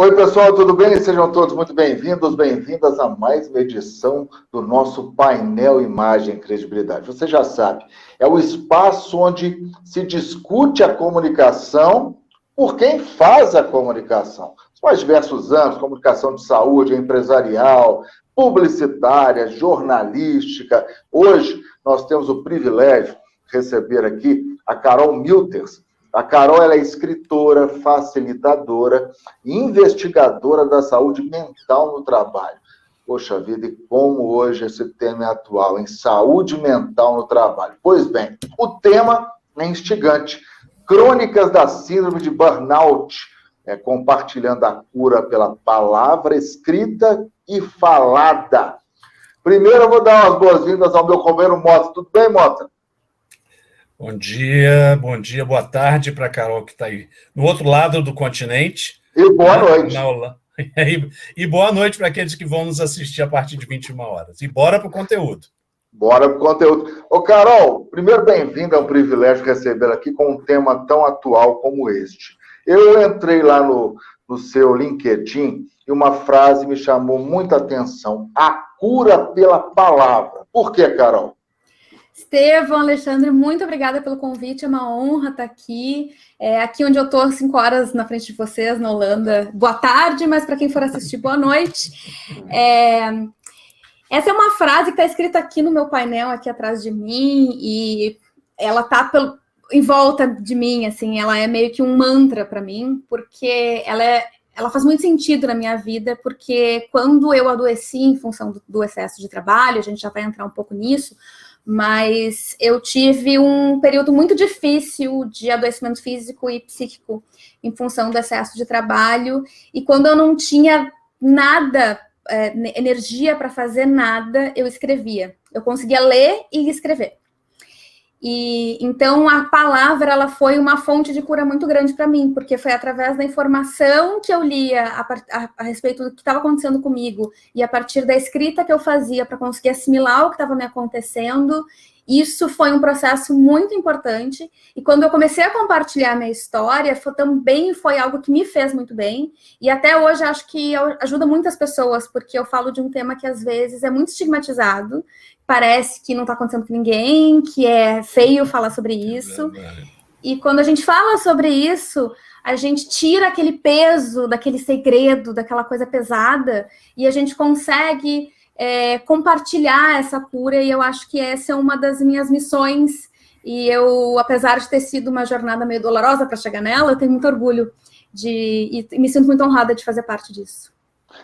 Oi, pessoal, tudo bem? Sejam todos muito bem-vindos, bem-vindas a mais uma edição do nosso painel Imagem e Credibilidade. Você já sabe, é o espaço onde se discute a comunicação por quem faz a comunicação. Os mais diversos âmbitos, comunicação de saúde, empresarial, publicitária, jornalística. Hoje nós temos o privilégio de receber aqui a Carol Milters. A Carol ela é escritora, facilitadora e investigadora da saúde mental no trabalho. Poxa vida, e como hoje esse tema é atual, em saúde mental no trabalho. Pois bem, o tema é instigante. Crônicas da síndrome de burnout, compartilhando a cura pela palavra escrita e falada. Primeiro eu vou dar umas boas-vindas ao meu companheiro Mota. Tudo bem, Mota? Bom dia, boa tarde para a Carol, que está aí no outro lado do continente. E boa noite. E boa noite para aqueles que vão nos assistir a partir de 21 horas. E bora para o conteúdo. Bora para o conteúdo. Ô, Carol, primeiro bem-vinda, é um privilégio recebê-la aqui com um tema tão atual como este. Eu entrei lá no seu LinkedIn e uma frase me chamou muita atenção. A cura pela palavra. Por quê, Carol? Estevão, Alexandre, muito obrigada pelo convite, é uma honra estar aqui. Aqui onde eu estou, 5 horas na frente de vocês, na Holanda. Boa tarde, mas para quem for assistir, boa noite. Essa é uma frase que está escrita aqui no meu painel, aqui atrás de mim, e ela está em volta de mim, assim, ela é meio que um mantra para mim, porque ela faz muito sentido na minha vida, porque quando eu adoeci em função do excesso de trabalho, a gente já vai entrar um pouco nisso, mas eu tive um período muito difícil de adoecimento físico e psíquico em função do excesso de trabalho, e quando eu não tinha nada, energia para fazer nada, eu escrevia. Eu conseguia ler e escrever. E então a palavra ela foi uma fonte de cura muito grande para mim, porque foi através da informação que eu lia a respeito do que estava acontecendo comigo e a partir da escrita que eu fazia para conseguir assimilar o que estava me acontecendo. Isso foi um processo muito importante, e quando eu comecei a compartilhar a minha história, também foi algo que me fez muito bem, e até hoje acho que ajuda muitas pessoas, porque eu falo de um tema que às vezes é muito estigmatizado, parece que não está acontecendo com ninguém, que é feio falar sobre isso, e quando a gente fala sobre isso, a gente tira aquele peso, daquele segredo, daquela coisa pesada, e a gente consegue compartilhar essa cura, e eu acho que essa é uma das minhas missões, e eu, apesar de ter sido uma jornada meio dolorosa para chegar nela, eu tenho muito orgulho e me sinto muito honrada de fazer parte disso.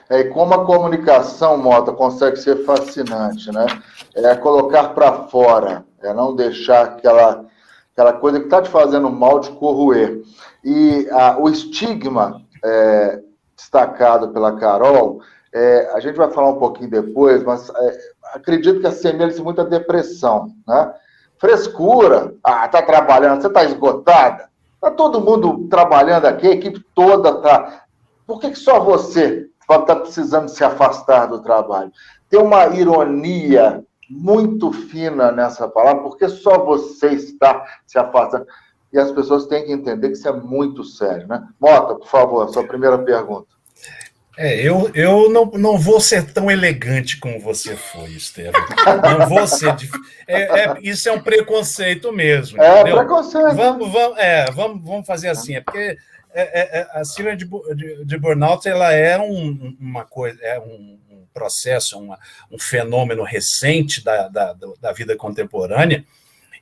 E como a comunicação, Mota, consegue ser fascinante, né? É colocar para fora, é não deixar aquela coisa que está te fazendo mal de corroer. E o estigma destacado pela Carol, a gente vai falar um pouquinho depois, mas acredito que assemelha-se muito à depressão, né? Frescura, tá trabalhando, você está esgotada? Está todo mundo trabalhando aqui, a equipe toda está... Por que só você está precisando se afastar do trabalho? Tem uma ironia muito fina nessa palavra, porque só você está se afastando. E as pessoas têm que entender que isso é muito sério, né? Mota, por favor, sua primeira pergunta. Eu não vou ser tão elegante como você foi, Estevão. Não vou ser... Isso é um preconceito mesmo. Entendeu? Preconceito. Vamos fazer assim, porque a síndrome de burnout ela é uma coisa, é um processo, um fenômeno recente da vida contemporânea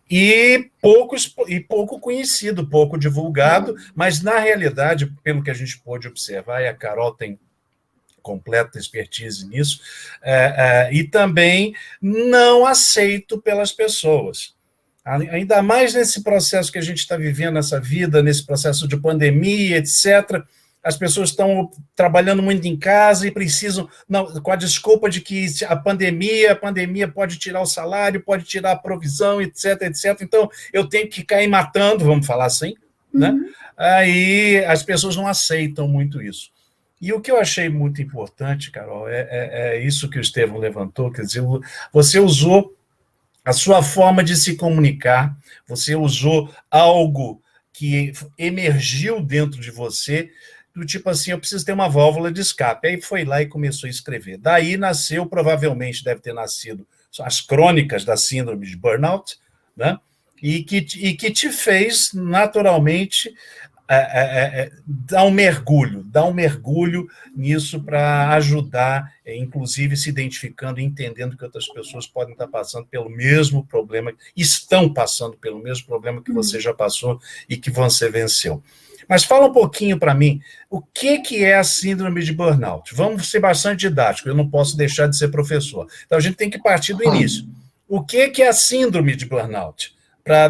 e pouco conhecido, pouco divulgado, mas na realidade, pelo que a gente pôde observar, e a Carol tem completa expertise nisso, e também não aceito pelas pessoas. Ainda mais nesse processo que a gente está vivendo nessa vida, nesse processo de pandemia, etc., as pessoas estão trabalhando muito em casa e precisam, com a desculpa de que a pandemia pode tirar o salário, pode tirar a provisão, etc., etc. Então, eu tenho que cair matando, vamos falar assim, né? Aí as pessoas não aceitam muito isso. E o que eu achei muito importante, Carol, é isso que o Estevão levantou, quer dizer, você usou a sua forma de se comunicar, você usou algo que emergiu dentro de você, do tipo assim, eu preciso ter uma válvula de escape. Aí foi lá e começou a escrever. Daí nasceu, provavelmente deve ter nascido, as crônicas da síndrome de burnout, né? E que te fez, naturalmente, dar um mergulho nisso para ajudar, inclusive se identificando e entendendo que outras pessoas podem estar passando pelo mesmo problema, estão passando pelo mesmo problema que você já passou e que você venceu. Mas fala um pouquinho para mim, o que é a síndrome de burnout? Vamos ser bastante didáticos, eu não posso deixar de ser professor. Então a gente tem que partir do início. O que é a síndrome de burnout?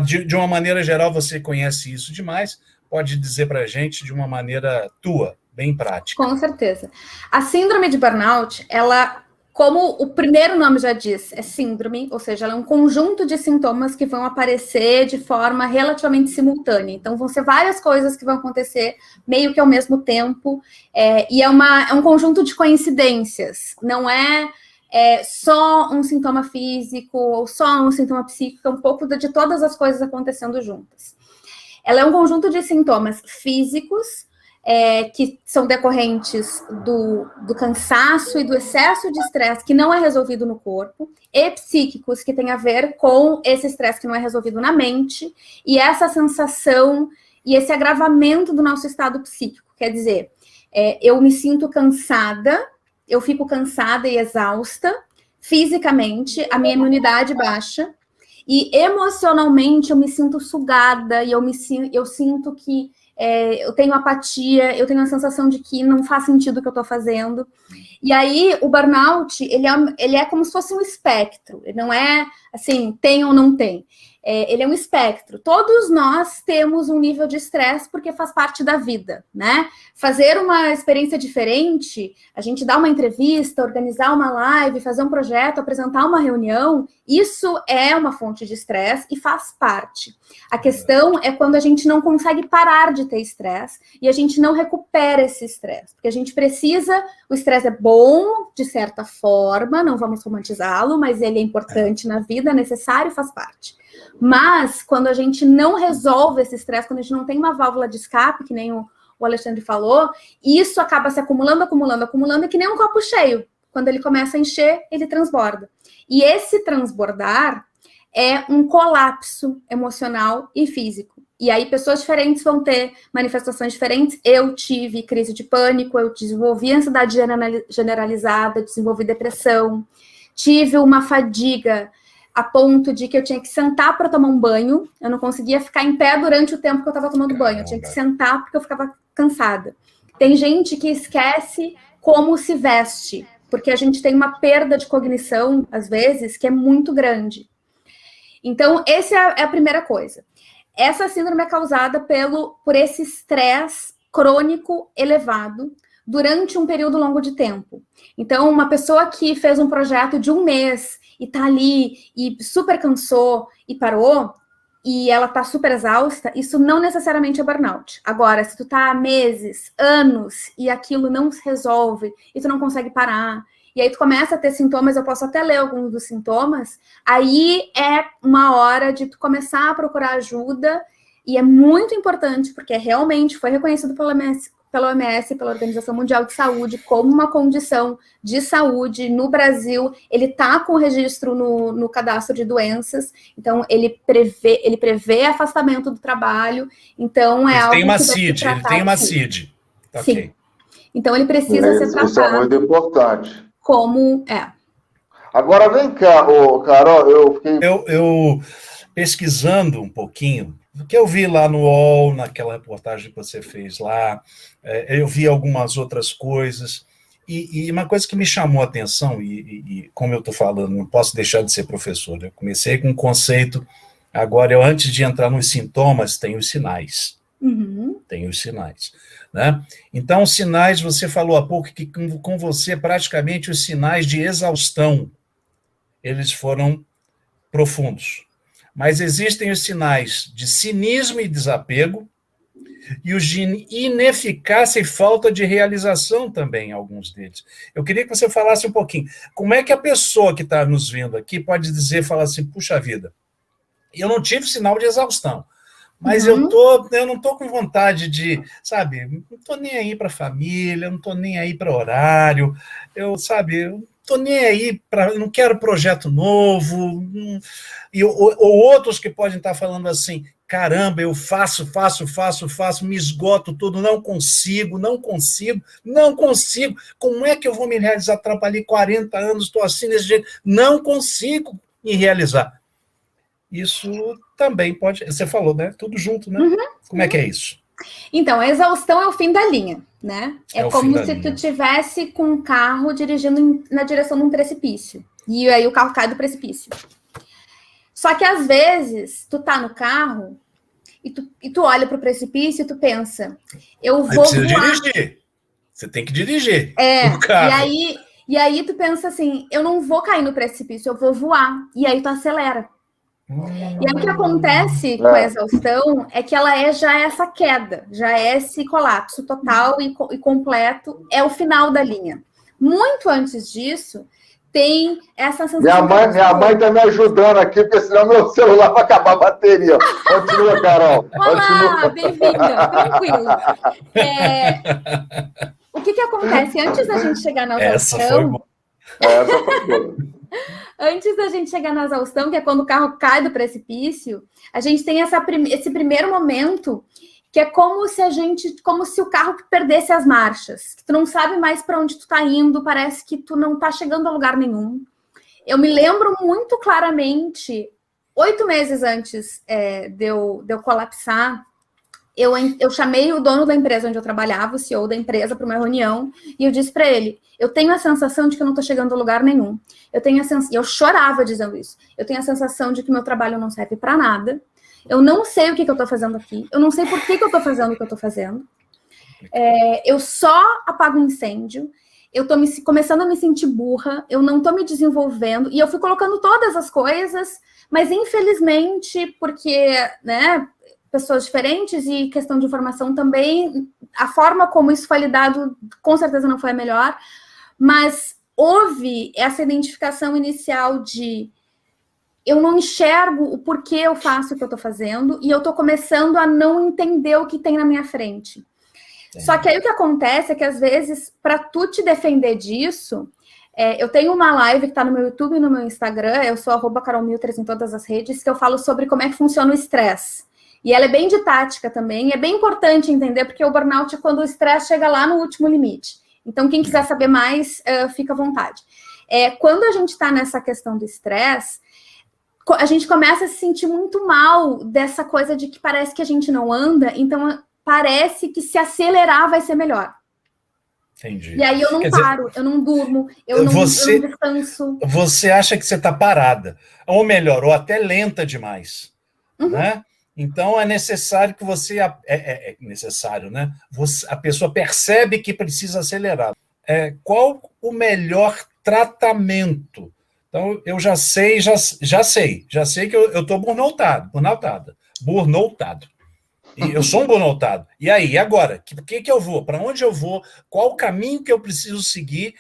De uma maneira geral, você conhece isso demais, pode dizer para a gente de uma maneira tua, bem prática. Com certeza. A síndrome de burnout, ela, como o primeiro nome já diz, é síndrome, ou seja, ela é um conjunto de sintomas que vão aparecer de forma relativamente simultânea. Então, vão ser várias coisas que vão acontecer meio que ao mesmo tempo, e é um conjunto de coincidências, não é só um sintoma físico ou só um sintoma psíquico, é um pouco de todas as coisas acontecendo juntas. Ela é um conjunto de sintomas físicos, que são decorrentes do cansaço e do excesso de estresse que não é resolvido no corpo, e psíquicos, que tem a ver com esse estresse que não é resolvido na mente, e essa sensação e esse agravamento do nosso estado psíquico. Quer dizer, eu me sinto cansada, eu fico cansada e exausta, fisicamente, a minha imunidade baixa, e emocionalmente eu me sinto sugada, e eu sinto que eu tenho apatia, eu tenho a sensação de que não faz sentido o que eu estou fazendo. E aí o burnout, ele é como se fosse um espectro, ele não é assim, tem ou não tem. Ele é um espectro. Todos nós temos um nível de estresse porque faz parte da vida, né? Fazer uma experiência diferente, a gente dar uma entrevista, organizar uma live, fazer um projeto, apresentar uma reunião, isso é uma fonte de estresse e faz parte. A questão é quando a gente não consegue parar de ter estresse e a gente não recupera esse estresse, porque a gente precisa, o estresse é bom, de certa forma, não vamos romantizá-lo, mas ele é importante na vida, é necessário, faz parte. Mas, quando a gente não resolve esse estresse, quando a gente não tem uma válvula de escape, que nem o Alexandre falou, isso acaba se acumulando, e que nem um copo cheio. Quando ele começa a encher, ele transborda. E esse transbordar é um colapso emocional e físico. E aí, pessoas diferentes vão ter manifestações diferentes. Eu tive crise de pânico, eu desenvolvi ansiedade generalizada, desenvolvi depressão, tive uma fadiga a ponto de que eu tinha que sentar para tomar um banho, eu não conseguia ficar em pé durante o tempo que eu estava tomando banho, eu tinha que sentar porque eu ficava cansada. Tem gente que esquece como se veste, porque a gente tem uma perda de cognição, às vezes, que é muito grande. Então, essa é a primeira coisa. Essa síndrome é causada por esse estresse crônico elevado durante um período longo de tempo. Então, uma pessoa que fez um projeto de um mês e tá ali, e super cansou, e parou, e ela tá super exausta, isso não necessariamente é burnout. Agora, se tu tá há meses, anos, e aquilo não se resolve, e tu não consegue parar, e aí tu começa a ter sintomas, eu posso até ler alguns dos sintomas, aí é uma hora de tu começar a procurar ajuda, e é muito importante, porque realmente foi reconhecido pela OMS, pela Organização Mundial de Saúde, como uma condição de saúde no Brasil. Ele está com registro no cadastro de doenças, então ele prevê afastamento do trabalho, então ele algo tem uma que CID, ele tem uma CID. Sim. Okay. Então ele precisa ser tratado. Isso é muito importante. Como é. Agora vem cá, Carol, eu fiquei... Eu pesquisando um pouquinho, o que eu vi lá no UOL, naquela reportagem que você fez lá, eu vi algumas outras coisas, e uma coisa que me chamou a atenção, e como eu estou falando, não posso deixar de ser professor, eu comecei com um conceito, agora antes de entrar nos sintomas, tem os sinais. Tem os sinais. Né? Então, os sinais, você falou há pouco que com você, praticamente, os sinais de exaustão, eles foram profundos. Mas existem os sinais de cinismo e desapego, e os de ineficácia e falta de realização também, alguns deles. Eu queria que você falasse um pouquinho, como é que a pessoa que está nos vendo aqui pode dizer, falar assim, puxa vida, eu não tive sinal de exaustão, Mas eu não tô com vontade de, sabe, não tô nem aí para família, não tô nem aí para horário, eu não tô nem aí para, não quero projeto novo, ou outros que podem estar falando assim, caramba, eu faço, me esgoto tudo, não consigo, como é que eu vou me realizar? Trabalhei 40 anos, estou assim desse jeito, não consigo me realizar. Isso também pode... Você falou, né? Tudo junto, né? Como é que é isso? Então, a exaustão é o fim da linha, né? É como se tu tivesse com um carro dirigindo na direção de um precipício. E aí o carro cai do precipício. Só que, às vezes, tu tá no carro e tu olha pro precipício e tu pensa, eu vou voar. Dirigir. Você tem que dirigir o carro. E aí tu pensa assim, eu não vou cair no precipício, eu vou voar. E aí tu acelera. E aí o que acontece com a exaustão é que ela já é essa queda, já é esse colapso total e completo, é o final da linha. Muito antes disso, tem essa sensação... Minha mãe está me ajudando aqui, porque senão meu celular vai acabar a bateria. Continua, Carol. Olá, bem-vinda, tranquilo. O que acontece antes da gente chegar na exaustão... Essa foi boa. Antes da gente chegar na exaustão, que é quando o carro cai do precipício, a gente tem esse primeiro momento que é como se o carro perdesse as marchas, que tu não sabe mais para onde tu tá indo, parece que tu não tá chegando a lugar nenhum. Eu me lembro muito claramente, 8 meses antes de eu colapsar, eu chamei o dono da empresa onde eu trabalhava, o CEO da empresa, para uma reunião, e eu disse para ele, eu tenho a sensação de que eu não estou chegando a lugar nenhum. E eu chorava dizendo isso. Eu tenho a sensação de que meu trabalho não serve para nada. Eu não sei o que eu estou fazendo aqui. Eu não sei por que eu estou fazendo o que eu estou fazendo. Eu só apago um incêndio. Eu estou começando a me sentir burra. Eu não estou me desenvolvendo. E eu fui colocando todas as coisas, mas infelizmente, porque, né, pessoas diferentes e questão de informação também, a forma como isso foi lidado, com certeza não foi a melhor, mas houve essa identificação inicial de eu não enxergo o porquê eu faço o que eu estou fazendo e eu estou começando a não entender o que tem na minha frente. Só que aí o que acontece é que, às vezes, para tu te defender disso, eu tenho uma live que está no meu YouTube e no meu Instagram, eu sou @carolmiltres em todas as redes, que eu falo sobre como é que funciona o estresse. E ela é bem didática também, é bem importante entender, porque o burnout é quando o estresse chega lá no último limite. Então, quem quiser saber mais, fica à vontade. Quando a gente está nessa questão do estresse, a gente começa a se sentir muito mal dessa coisa de que parece que a gente não anda, então parece que se acelerar vai ser melhor. Entendi. E aí eu não paro, eu não durmo, eu não descanso. Você acha que você está parada, ou melhor, ou até lenta demais, né? Então, é necessário que você... É necessário, né? A pessoa percebe que precisa acelerar. Qual o melhor tratamento? Então, eu já sei que eu estou burnoutado. E eu sou um burnoutado. E aí, agora? O que eu vou? Para onde eu vou? Qual o caminho que eu preciso seguir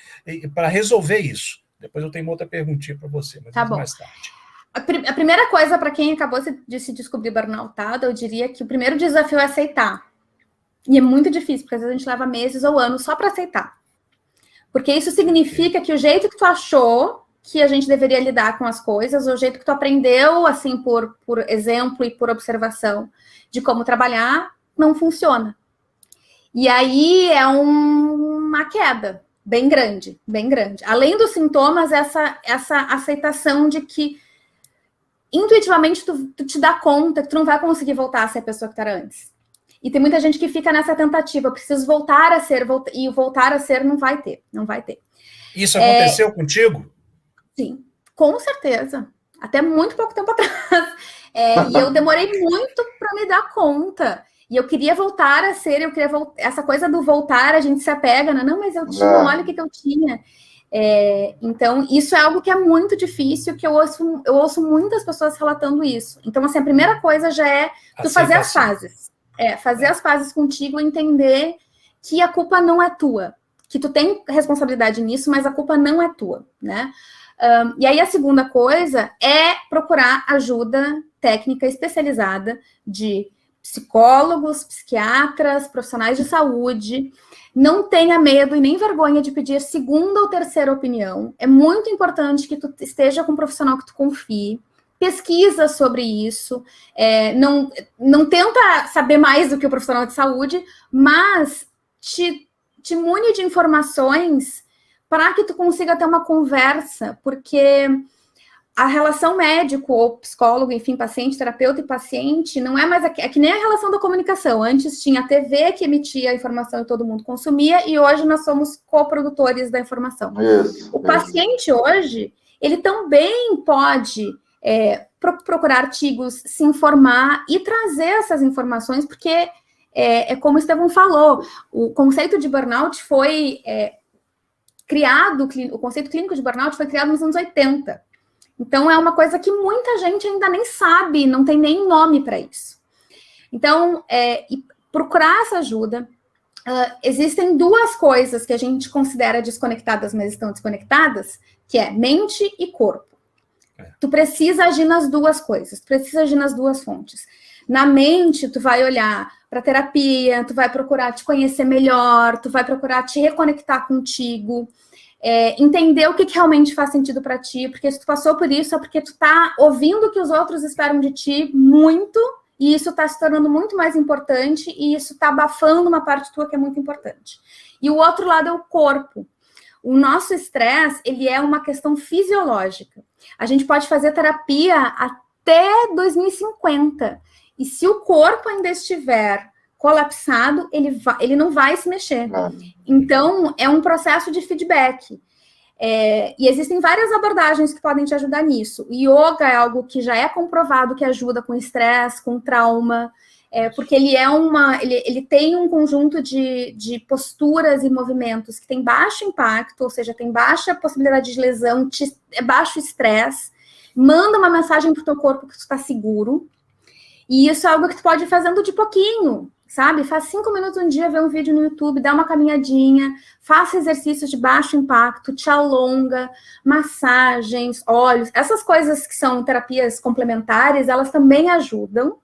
para resolver isso? Depois eu tenho outra perguntinha para você, mas tá bom. Mais tarde. A primeira coisa, para quem acabou de se descobrir burnoutado, eu diria que o primeiro desafio é aceitar. E é muito difícil, porque às vezes a gente leva meses ou anos só para aceitar. Porque isso significa que o jeito que tu achou que a gente deveria lidar com as coisas, o jeito que tu aprendeu, assim, por exemplo e por observação, de como trabalhar, não funciona. E aí é uma queda bem grande, bem grande. Além dos sintomas, essa aceitação de que intuitivamente tu te dá conta que tu não vai conseguir voltar a ser a pessoa que tu era antes. E tem muita gente que fica nessa tentativa, eu preciso voltar a ser, e voltar a ser não vai ter. Isso aconteceu contigo? Sim, com certeza. Até muito pouco tempo atrás. E eu demorei muito para me dar conta. E eu queria voltar a ser, essa coisa do voltar, a gente se apega, né? Não, mas eu tinha, olha o que eu tinha. Então, isso é algo que é muito difícil, que eu ouço muitas pessoas relatando isso. Então, assim, a primeira coisa já é tu fazer as pazes. Fazer as pazes contigo e entender que a culpa não é tua. Que tu tem responsabilidade nisso, mas a culpa não é tua, né? E aí, a segunda coisa é procurar ajuda técnica especializada de psicólogos, psiquiatras, profissionais de saúde. Não tenha medo e nem vergonha de pedir segunda ou terceira opinião. É muito importante que tu esteja com um profissional que tu confie. Pesquisa sobre isso. Não tenta saber mais do que o profissional de saúde, mas te mune de informações para que tu consiga ter uma conversa, porque a relação médico ou psicólogo, enfim, paciente, terapeuta e paciente, não é mais... É que nem a relação da comunicação. Antes tinha a TV que emitia a informação e todo mundo consumia, e hoje nós somos coprodutores da informação. O paciente hoje, ele também pode procurar artigos, se informar e trazer essas informações, porque como o Estevão falou, o conceito de burnout foi criado, o conceito clínico de burnout foi criado nos anos 80. Então, é uma coisa que muita gente ainda nem sabe, não tem nem nome para isso. Então, procurar essa ajuda. Existem duas coisas que a gente considera desconectadas, mas estão desconectadas, que é mente e corpo. Tu precisa agir nas duas coisas, tu precisa agir nas duas fontes. Na mente, tu vai olhar para terapia, tu vai procurar te conhecer melhor, tu vai procurar te reconectar contigo, entender o que realmente faz sentido para ti, porque se tu passou por isso é porque tu tá ouvindo o que os outros esperam de ti muito, e isso tá se tornando muito mais importante, e isso tá abafando uma parte tua que é muito importante. E o outro lado é o corpo. O nosso estresse, ele é uma questão fisiológica. A gente pode fazer terapia até 2050, e se o corpo ainda estiver colapsado, ele não vai se mexer. Então, é um processo de feedback. E existem várias abordagens que podem te ajudar nisso. O yoga é algo que já é comprovado que ajuda com estresse, com trauma, porque ele tem um conjunto de posturas e movimentos que tem baixo impacto, ou seja, tem baixa possibilidade de lesão, baixo estresse, manda uma mensagem para o teu corpo que tu está seguro, e isso é algo que tu pode ir fazendo de pouquinho, sabe? Faz 5 minutos um dia, vê um vídeo no YouTube, dá uma caminhadinha, faça exercícios de baixo impacto, te alonga, massagens, óleos, essas coisas que são terapias complementares, elas também ajudam.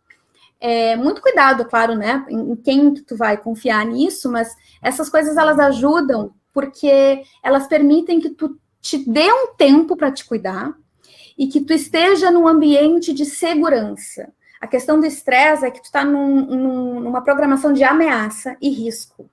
Muito cuidado, claro, né? Em quem tu vai confiar nisso, mas essas coisas, elas ajudam porque elas permitem que tu te dê um tempo para te cuidar e que tu esteja num ambiente de segurança. A questão do estresse é que tu está numa programação de ameaça e risco.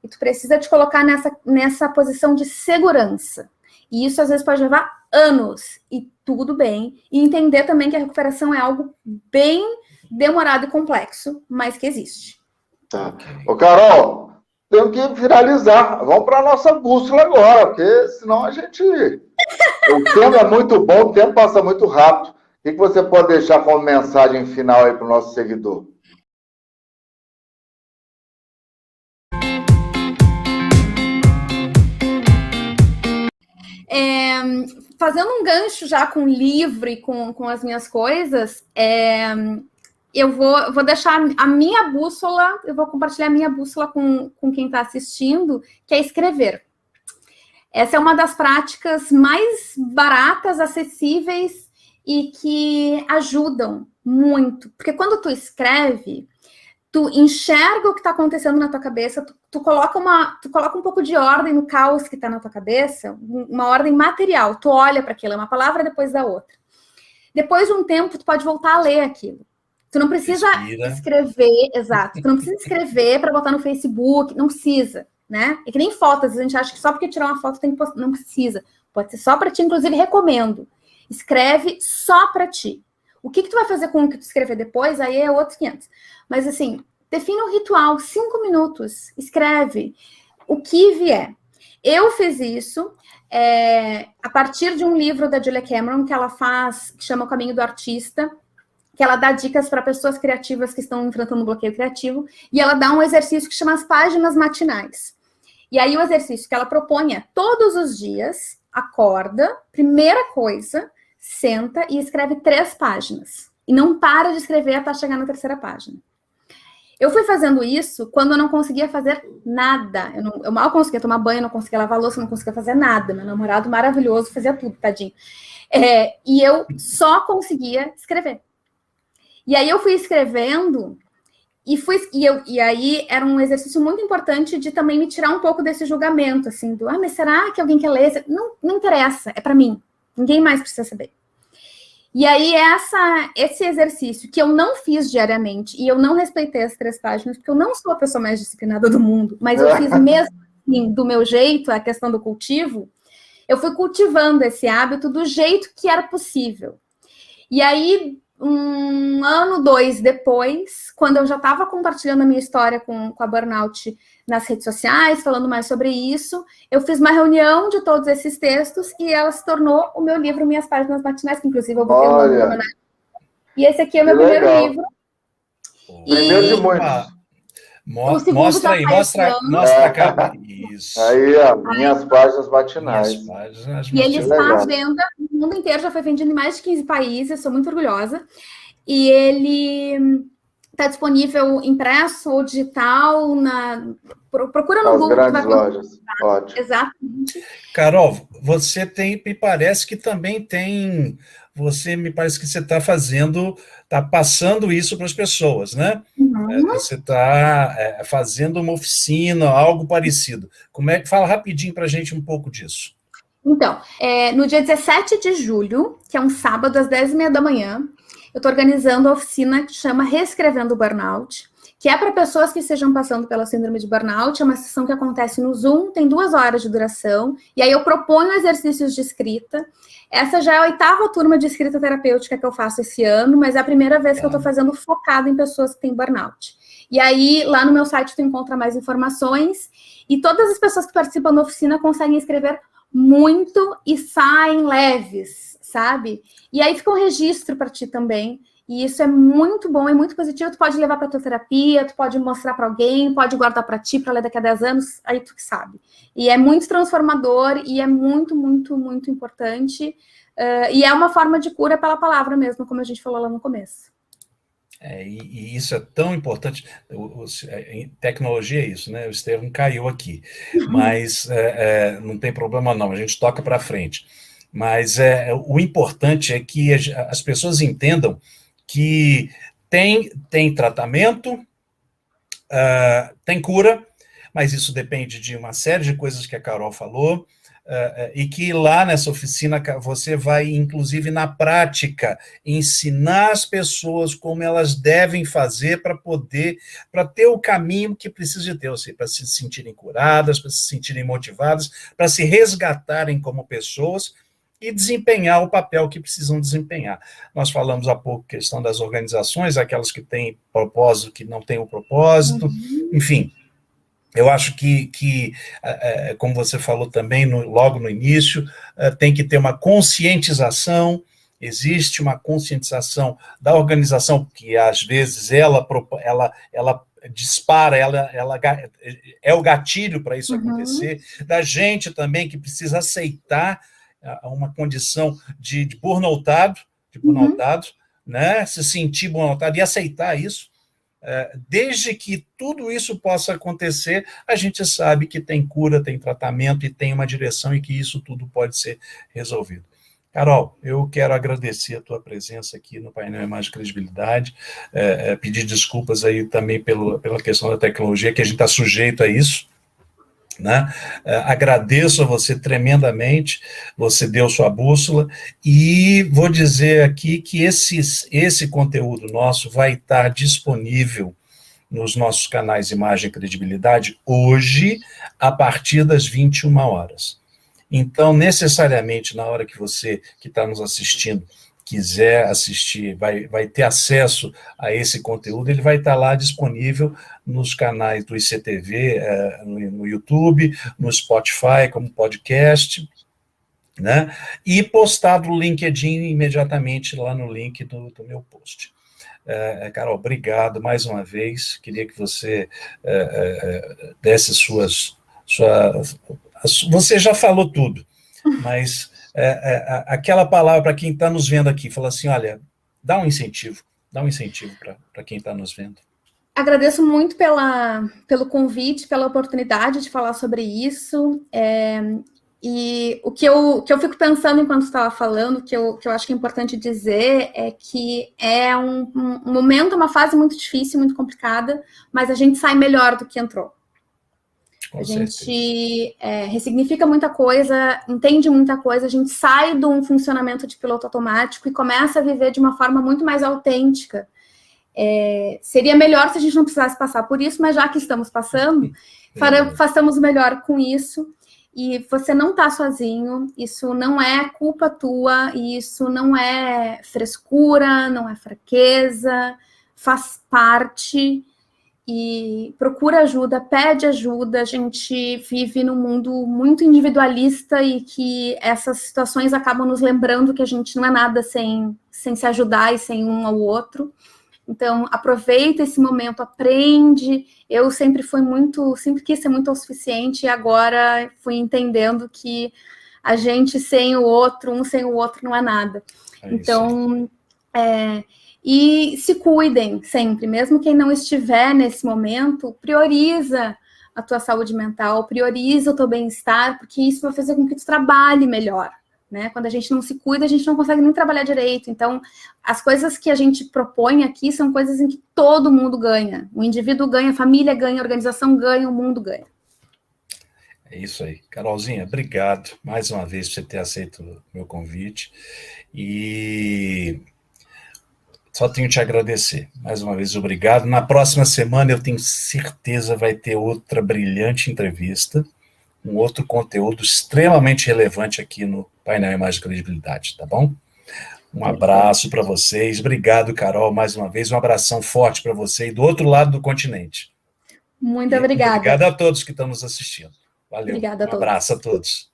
E tu precisa te colocar nessa posição de segurança. E isso, às vezes, pode levar anos. E tudo bem. E entender também que a recuperação é algo bem demorado e complexo, mas que existe. Tá. Ô, Carol, tenho que finalizar. Vamos para a nossa bússola agora, porque senão a gente... O tempo é muito bom, o tempo passa muito rápido. O que você pode deixar como mensagem final aí para o nosso seguidor? Fazendo um gancho já com o livro e com as minhas coisas, eu vou deixar a minha bússola, eu vou compartilhar a minha bússola com quem está assistindo, que é escrever. Essa é uma das práticas mais baratas, acessíveis e que ajudam muito. Porque quando tu escreve, tu enxerga o que está acontecendo na tua cabeça, tu coloca um pouco de ordem no caos que está na tua cabeça, uma ordem material. Tu olha para aquilo, é uma palavra depois da outra. Depois de um tempo, tu pode voltar a ler aquilo. Tu não precisa escrever, exato. Tu não precisa escrever para botar no Facebook, não precisa, né? É que nem fotos, a gente acha que só porque tirar uma foto tem que postar, não precisa. Pode ser só para ti, inclusive recomendo. Escreve só para ti. O que tu vai fazer com o que tu escrever depois, aí é outros 500. Mas assim, defina um ritual, 5 minutos, escreve o que vier. Eu fiz isso a partir de um livro da Julia Cameron que ela faz, que chama O Caminho do Artista, que ela dá dicas para pessoas criativas que estão enfrentando um bloqueio criativo, e ela dá um exercício que chama as páginas matinais. E aí o exercício que ela propõe é, todos os dias, acorda, primeira coisa, senta e escreve 3 páginas. E não para de escrever até chegar na 3ª página. Eu fui fazendo isso quando eu não conseguia fazer nada. Eu mal conseguia tomar banho, não conseguia lavar louça, não conseguia fazer nada. Meu namorado maravilhoso fazia tudo, tadinho. E eu só conseguia escrever. E aí eu fui escrevendo E aí era um exercício muito importante de também me tirar um pouco desse julgamento, assim, mas será que alguém quer ler? Não, não interessa, é para mim. Ninguém mais precisa saber. E aí esse exercício que eu não fiz diariamente, e eu não respeitei as 3 páginas, porque eu não sou a pessoa mais disciplinada do mundo, mas eu fiz mesmo assim, do meu jeito, a questão do cultivo, eu fui cultivando esse hábito do jeito que era possível. E aí, 1 ano, 2 depois, quando eu já estava compartilhando a minha história com a Burnout nas redes sociais, falando mais sobre isso, eu fiz uma reunião de todos esses textos e ela se tornou o meu livro Minhas Páginas Matinais, que inclusive eu vou ter uma homenagem. E esse aqui é o meu primeiro livro. Primeiro de muitos. Mostra aí, mostra a capa. Isso. Aí, ó, Minhas Páginas Matinais. E ele está à venda no mundo inteiro, já foi vendido em mais de 15 países, sou muito orgulhosa. E ele está disponível impresso ou digital, procura no Google. Nas grandes lojas, ótimo. Exatamente. Carol, você me parece que também tem... me parece que você está passando isso para as pessoas, né? Uhum. Você está fazendo uma oficina, algo parecido. Fala rapidinho para a gente um pouco disso. Então, no dia 17 de julho, que é um sábado, às 10h30 da manhã, eu estou organizando a oficina que chama Reescrevendo o Burnout, que é para pessoas que estejam passando pela síndrome de burnout. É uma sessão que acontece no Zoom, tem 2 horas de duração, e aí eu proponho exercícios de escrita. Essa já é a 8ª turma de escrita terapêutica que eu faço esse ano, mas é a primeira vez que eu estou fazendo focado em pessoas que têm burnout. E aí, lá no meu site, tu encontra mais informações, e todas as pessoas que participam da oficina conseguem escrever muito e saem leves, sabe? E aí fica um registro para ti também. E isso é muito bom, é muito positivo. Tu pode levar para tua terapia, tu pode mostrar para alguém, pode guardar para ti, para ler daqui a 10 anos, aí tu que sabe. E é muito transformador e é muito, muito, muito importante. E é uma forma de cura pela palavra mesmo, como a gente falou lá no começo. E isso é tão importante. Tecnologia é isso, né? O Estevam caiu aqui, mas não tem problema não, a gente toca para frente. Mas o importante é que as pessoas entendam que tem tratamento, tem cura, mas isso depende de uma série de coisas que a Carol falou, e que lá nessa oficina você vai, inclusive na prática, ensinar as pessoas como elas devem fazer para ter o caminho que precisa ter, ou seja, para se sentirem curadas, para se sentirem motivadas, para se resgatarem como pessoas e desempenhar o papel que precisam desempenhar. Nós falamos há pouco questão das organizações, aquelas que têm propósito, que não têm o propósito, enfim. Eu acho que como você falou também logo no início, tem que ter uma conscientização. Existe uma conscientização da organização, que às vezes ela dispara, ela é o gatilho para isso acontecer, da gente também que precisa aceitar uma condição de burnoutado, né? Se sentir burnoutado e aceitar isso. Desde que tudo isso possa acontecer, a gente sabe que tem cura, tem tratamento e tem uma direção e que isso tudo pode ser resolvido. Carol, eu quero agradecer a tua presença aqui no painel Imagem e Credibilidade, pedir desculpas aí também pela questão da tecnologia, que a gente está sujeito a isso, né? Agradeço a você tremendamente, você deu sua bússola, e vou dizer aqui que esse conteúdo nosso vai estar disponível nos nossos canais Imagem e Credibilidade hoje, a partir das 21 horas. Então, necessariamente, na hora que você que está nos assistindo quiser assistir, vai ter acesso a esse conteúdo, ele vai estar lá disponível nos canais do ICTV, no YouTube, no Spotify, como podcast, né? E postado no LinkedIn imediatamente lá no link do meu post. Carol, obrigado mais uma vez. Queria que você desse você já falou tudo, mas aquela palavra para quem está nos vendo aqui, fala assim, olha, dá um incentivo para quem está nos vendo. Agradeço muito pelo convite, pela oportunidade de falar sobre isso. E o que eu fico pensando enquanto estava falando, que eu acho que é importante dizer, é que é um momento, uma fase muito difícil, muito complicada, mas a gente sai melhor do que entrou. A gente ressignifica muita coisa, entende muita coisa, a gente sai de um funcionamento de piloto automático e começa a viver de uma forma muito mais autêntica. Seria melhor se a gente não precisasse passar por isso, mas já que estamos passando, façamos o melhor com isso. E você não está sozinho, isso não é culpa tua, isso não é frescura, não é fraqueza, faz parte. E procura ajuda, pede ajuda. A gente vive num mundo muito individualista e que essas situações acabam nos lembrando que a gente não é nada sem se ajudar e sem um ao outro. Então, aproveita esse momento, aprende. Eu sempre quis ser muito autossuficiente e agora fui entendendo que a gente sem o outro, um sem o outro não é nada. Então, e se cuidem sempre, mesmo quem não estiver nesse momento, prioriza a tua saúde mental, prioriza o teu bem-estar, porque isso vai fazer com que tu trabalhe melhor, né? Quando a gente não se cuida, a gente não consegue nem trabalhar direito. Então, as coisas que a gente propõe aqui são coisas em que todo mundo ganha. O indivíduo ganha, a família ganha, a organização ganha, o mundo ganha. É isso aí. Carolzinha, obrigado mais uma vez por você ter aceito o meu convite. E só tenho que te agradecer. Mais uma vez, obrigado. Na próxima semana, eu tenho certeza, vai ter outra brilhante entrevista, um outro conteúdo extremamente relevante aqui no Painel Imagem e Credibilidade, tá bom? Um abraço para vocês. Obrigado, Carol, mais uma vez. Um abração forte para você e do outro lado do continente. Muito obrigada. Obrigado a todos que estão nos assistindo. Valeu. Obrigada a todos. Um abraço a todos.